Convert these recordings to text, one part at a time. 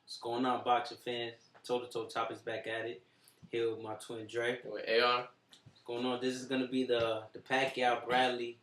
What's going on, boxing fans? Toe to toe topics back at it. Here with my twin Dre. With AR. What's going on? This is gonna be the Pacquiao Bradley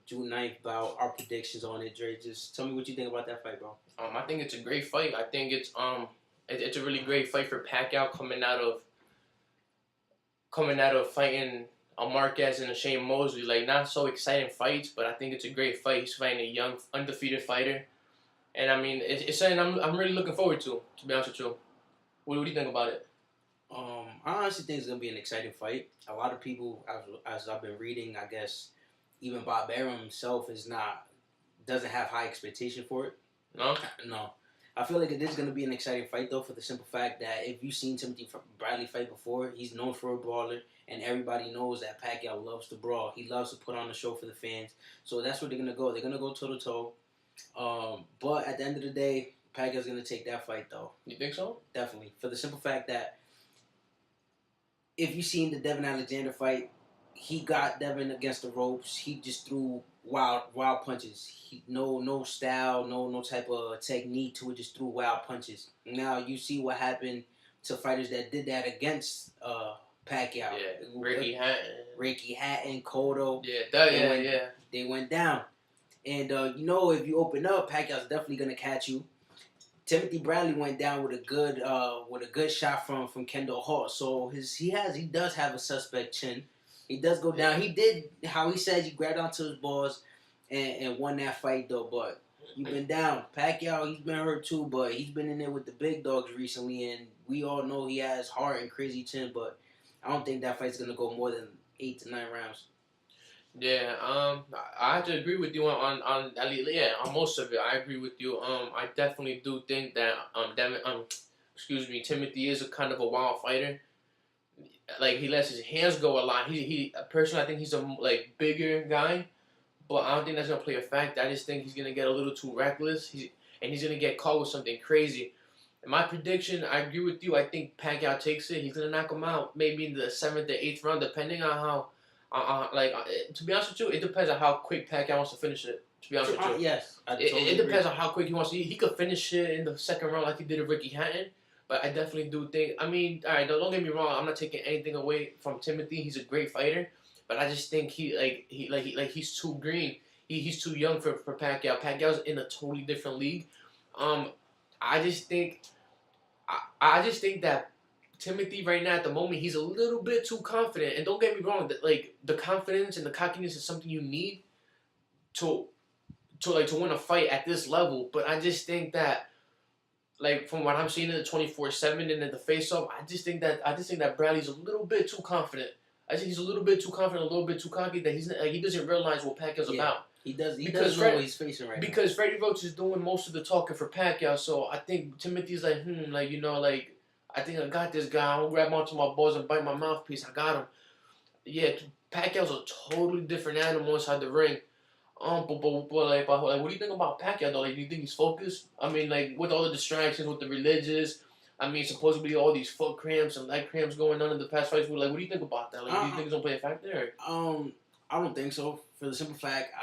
June 9th bout. Our predictions on it, Dre. Just tell me what you think about that fight, bro. I think it's a great fight. I think it's a really great fight for Pacquiao coming out of fighting a Marquez and a Shane Mosley. Like, not so exciting fights, but I think it's a great fight. He's fighting a young undefeated fighter. And I mean, it's something I'm really looking forward to be honest with you. What do you think about it? I honestly think it's gonna be an exciting fight. A lot of people, as I've been reading, I guess even Bob Arum himself doesn't have high expectation for it. No. I feel like it is gonna be an exciting fight though, for the simple fact that if you've seen Timothy Bradley fight before, he's known for a brawler, and everybody knows that Pacquiao loves to brawl. He loves to put on a show for the fans. So that's where they're gonna go. They're gonna go toe to toe. But at the end of the day, Pacquiao's gonna take that fight though. You think so? Definitely, for the simple fact that if you seen the Devin Alexander fight, he got Devin against the ropes. He just threw wild punches. No style, no type of technique to it. Just threw wild punches. Now you see what happened to fighters that did that against Pacquiao. Yeah, Ricky Hatton, Cotto. Yeah, They went down. And if you open up, Pacquiao's definitely gonna catch you. Timothy Bradley went down with a good shot from Kendall Hart. So he does have a suspect chin. He does go down. He did how he says he grabbed onto his balls and won that fight though. But you've been down. Pacquiao, he's been hurt too, but he's been in there with the big dogs recently, and we all know he has heart and crazy chin. But I don't think that fight's gonna go more than 8 to 9 rounds. Yeah, I have to agree with you on most of it. I agree with you. I definitely do think that Timothy is a kind of a wild fighter. Like, he lets his hands go a lot. He personally, I think he's a bigger guy, but I don't think that's gonna play a factor. I just think he's gonna get a little too reckless. He's gonna get caught with something crazy. In my prediction, I agree with you. I think Pacquiao takes it. He's gonna knock him out maybe in the 7th or 8th round, depending on how. To be honest with you, it depends on how quick Pacquiao wants to finish it. To be honest with you, yes, it depends on how quick he wants to. He could finish it in the 2nd round like he did with Ricky Hatton, but I definitely do think. I mean, all right, don't get me wrong. I'm not taking anything away from Timothy. He's a great fighter, but I just think he's too green. He's too young for Pacquiao. Pacquiao's in a totally different league. I just think that Timothy right now at the moment, he's a little bit too confident. And don't get me wrong, that the confidence and the cockiness is something you need to win a fight at this level. But I just think that, from what I'm seeing in the 24/7 and in the face-off, I just think that Bradley's a little bit too confident. I think he's a little bit too confident, a little bit too cocky, that he doesn't realize what Pacquiao's about. He does know what he's facing right now. Because Freddie Roach is doing most of the talking for Pacquiao, so I think Timothy's I think I got this guy. I'm gonna grab onto my balls and bite my mouthpiece. I got him. Yeah, Pacquiao's a totally different animal inside the ring. But what do you think about Pacquiao though? Do you think he's focused? I mean, with all the distractions, with the religious, I mean, supposedly all these foot cramps and leg cramps going on in the past fights. What do you think about that? Do you think it's gonna play a factor? I don't think so. For the simple fact,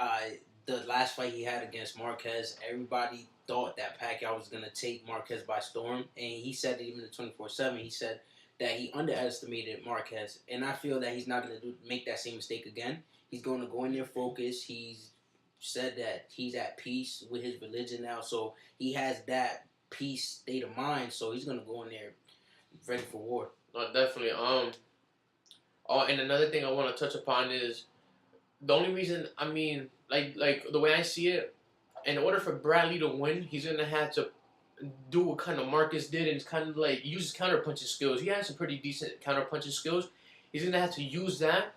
the last fight he had against Marquez, everybody thought that Pacquiao was going to take Marquez by storm. And he said it even in 24/7. He said that he underestimated Marquez. And I feel that he's not going to make that same mistake again. He's going to go in there focused. He's said that he's at peace with his religion now. So he has that peace state of mind. So he's going to go in there ready for war. No, definitely. And another thing I want to touch upon is the only reason, I mean, the way I see it, in order for Bradley to win, he's going to have to do what kind of Marcus did and kind of use his counter-punching skills. He has some pretty decent counter-punching skills. He's going to have to use that,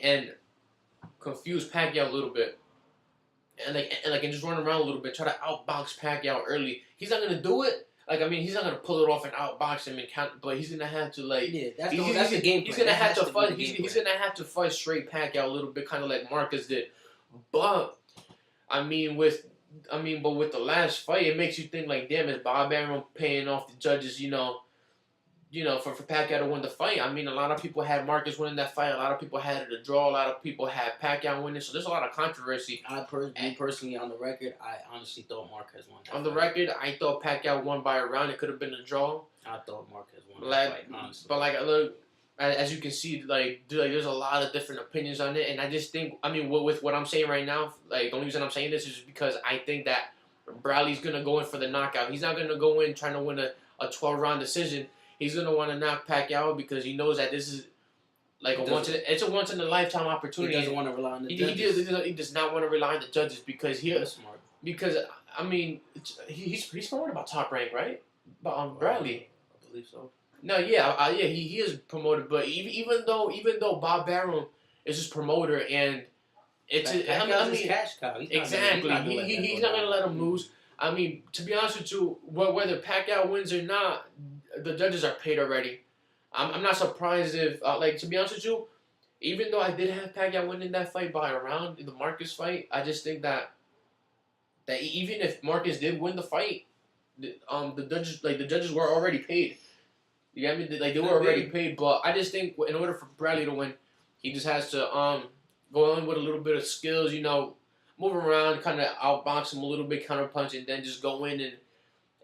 and confuse Pacquiao a little bit. And just run around a little bit, try to outbox Pacquiao early. He's not going to do it. He's not going to pull it off and outbox him and count, but he's going to have to, that's the game plan. He's going to have to fight. He's going to have to fight straight Pacquiao a little bit, kind of like Marcus did. But with the last fight, it makes you think damn, is Bob Arum paying off the judges, for Pacquiao to win the fight. I mean, a lot of people had Marcus winning that fight. A lot of people had it a draw. A lot of people had Pacquiao winning. So there's a lot of controversy. Me personally, on the record, I honestly thought Marquez won that On the fight. record, I thought Pacquiao won by a round. It could have been a draw. I thought Marquez won that fight, honestly. But look, as you can see, there's a lot of different opinions on it, and I just think, I mean, with what I'm saying right now, the only reason I'm saying this is because I think that Bradley's gonna go in for the knockout. He's not gonna go in trying to win a 12-round decision. He's gonna want to knock Pacquiao because he knows that this is it's a once in a lifetime opportunity. He doesn't want to rely on the judges. He does not want to rely on the judges because That's smart. because I mean he's promoted about Top Rank, right? But Bradley, I believe so. No, yeah, he is promoted, but even though Bob Barum is his promoter and it's his cash cow. Exactly, he's not gonna let him lose. I mean, to be honest with you, whether Pacquiao wins or not, the judges are paid already. I'm not surprised if, to be honest with you, even though I did have Pacquiao winning that fight by a round in the Marcus fight, I just think that even if Marcus did win the fight, the judges were already paid. You get me? They were already paid, but I just think in order for Bradley to win, he just has to go in with a little bit of skills, move around, kind of outbox him a little bit, counter punch, and then just go in and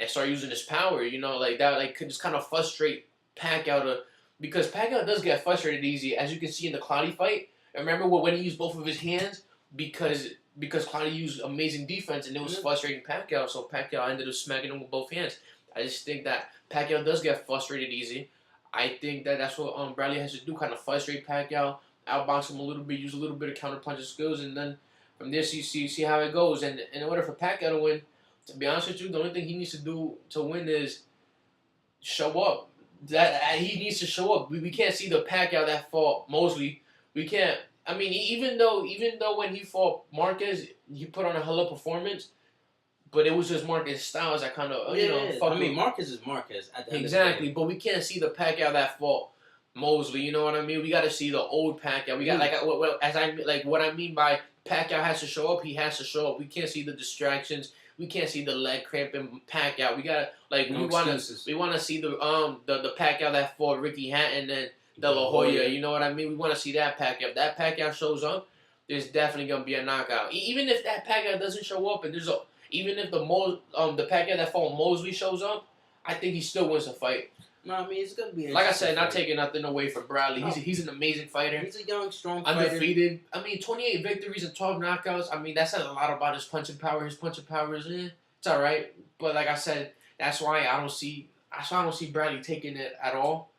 start using his power. That could just kind of frustrate Pacquiao because Pacquiao does get frustrated easy, as you can see in the Clottey fight. I remember when he used both of his hands because Clottey used amazing defense and it was frustrating Pacquiao, so Pacquiao ended up smacking him with both hands. I just think that Pacquiao does get frustrated easy. I think that's what Bradley has to do, kind of frustrate Pacquiao, outbox him a little bit, use a little bit of counter punching skills, and then from there see how it goes. And in order for Pacquiao to win, to be honest with you, the only thing he needs to do to win is show up. He needs to show up. We can't see the Pacquiao that fought Mosley. We can't. I mean, even though when he fought Marquez, he put on a hell of a performance, but it was just Marquez Styles that kind of I mean, Marquez is Marquez at the end exactly. But we can't see the Pacquiao that fought Mosley. You know what I mean? We got to see the old Pacquiao. We got what I mean by Pacquiao has to show up. He has to show up. We can't see the distractions. We can't see the leg cramping Pacquiao. We got we want to see the Pacquiao that fought Ricky Hatton and De La Hoya. You know what I mean? We want to see that Pacquiao. If that Pacquiao shows up, there's definitely gonna be a knockout. Even if that Pacquiao doesn't show up, and even if the Pacquiao that fought Mosley shows up, I think he still wins the fight. No, I mean it's gonna be. Like I said, not taking nothing away from Bradley. No. He's an amazing fighter. He's a young, strong fighter. Undefeated. I mean, 28 victories and 12 knockouts. I mean, that says a lot about his punching power. His punching power is it's all right. But like I said, that's why I don't see Bradley taking it at all.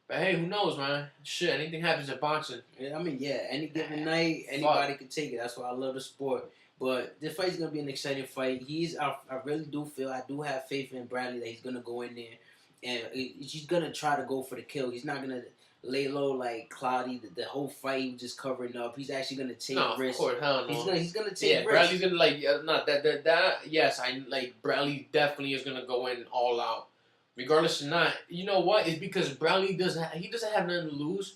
But hey, who knows, man? Shit, anything happens in boxing. Yeah, I mean, any given night, anybody can take it. That's why I love the sport. But this fight's gonna be an exciting fight. I really do feel, I do have faith in Bradley that he's gonna go in there and he's gonna try to go for the kill. He's not gonna lay low like Clottey. The whole fight he was just covering up. He's actually gonna take risks. Of course, hell no. He's gonna take risks. Bradley's gonna yes, Bradley definitely is gonna go in all out. Regardless or not, you know what? It's because Bradley doesn't have nothing to lose.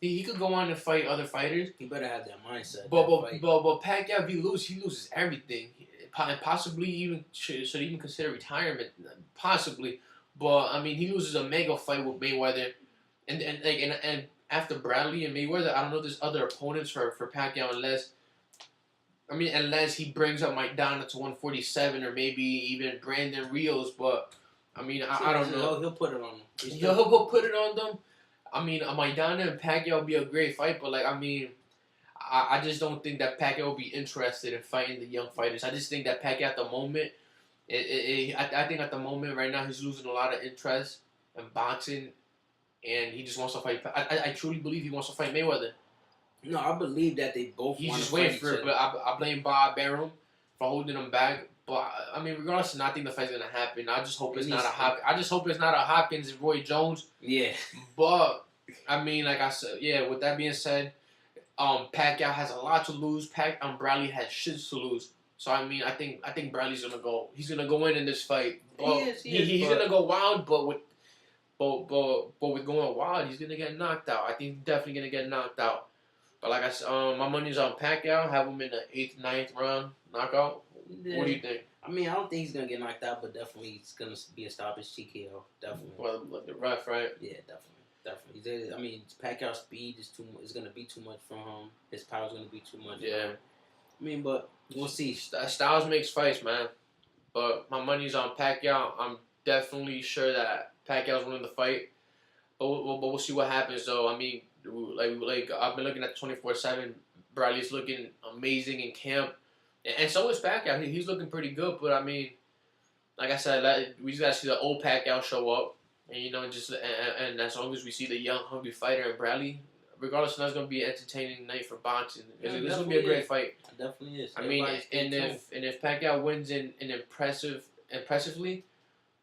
He could go on and fight other fighters. He better have that mindset. But Pacquiao, if he loses everything. Possibly even should even consider retirement. Possibly, but I mean he loses a mega fight with Mayweather, and after Bradley and Mayweather, I don't know if there's other opponents for Pacquiao unless he brings up Mike Donna to 147 or maybe even Brandon Rios, but. I mean, I don't know. He'll put it on them. He'll put it on them. I mean, Maidana and Pacquiao would be a great fight, but I just don't think that Pacquiao will be interested in fighting the young fighters. I just think that Pacquiao at the moment, I think at the moment right now he's losing a lot of interest in boxing, and he just wants to fight. I truly believe he wants to fight Mayweather. No, I believe that they both. He's just waiting for it, but I blame Bob Barum for holding him back. But I mean, regardless, I think the fight's gonna happen. I just hope it's not a Hopkins and Roy Jones. Yeah. But I mean, like I said, yeah. With that being said, Pacquiao has a lot to lose. Bradley has shit to lose. So I mean, I think Bradley's gonna go. He's gonna go in this fight. He's gonna go wild, but with going wild, he's gonna get knocked out. I think he's definitely gonna get knocked out. But like I said, my money's on Pacquiao. Have him in the 8th, 9th round knockout. Yeah. What do you think? I mean, I don't think he's gonna get knocked out, but definitely he's gonna be a stoppage TKO. Definitely. Well, like the ref, right? Yeah, definitely. I mean, Pacquiao's speed is gonna be too much for him. His power's gonna be too much. Yeah. I mean, but we'll see. Styles makes fights, man. But my money's on Pacquiao. I'm definitely sure that Pacquiao's winning the fight. But we'll see what happens, though. I mean, like I've been looking at 24/7. Bradley's looking amazing in camp, and so is Pacquiao. He's looking pretty good. But I mean, like I said, we just gotta see the old Pacquiao show up, and and as long as we see the young, hungry fighter in Bradley, regardless, that's gonna be an entertaining night for boxing. It's gonna be a great fight. It definitely is. I mean, and if Pacquiao wins in impressively,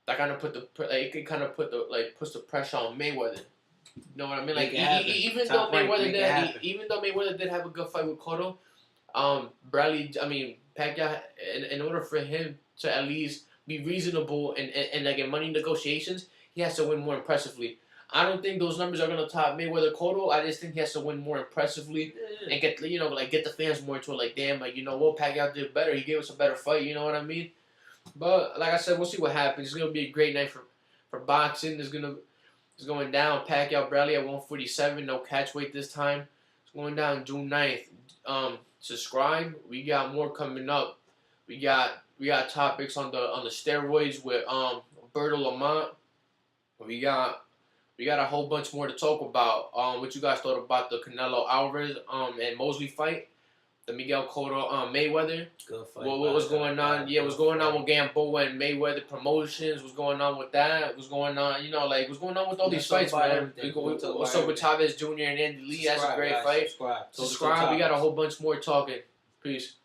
that kind of it could kind of puts the pressure on Mayweather. You know what I mean? Like even though Mayweather did have a good fight with Cotto, Pacquiao, in order for him to at least be reasonable and like in money negotiations, he has to win more impressively. I don't think those numbers are gonna top Mayweather Cotto. I just think he has to win more impressively and get the fans more into it. Like, damn, like, you know what, Pacquiao did better. He gave us a better fight. You know what I mean? But like I said, we'll see what happens. It's gonna be a great night for boxing. It's going down. Pacquiao Bradley at 147. No catch weight this time. It's going down June 9th. Subscribe. We got more coming up. We got topics on the steroids with Berto Lamont. We got a whole bunch more to talk about. What you guys thought about the Canelo Alvarez and Mosley fight, the Miguel Cotto Mayweather. Good fight. What was going on? Yeah, what's going on with Gamboa and Mayweather Promotions? What's going on with that? What's going on? What's going on with all these fights, man? What's up with Chavez Jr. and Andy Lee? That's a great fight. Subscribe. We got a whole bunch more talking. Peace.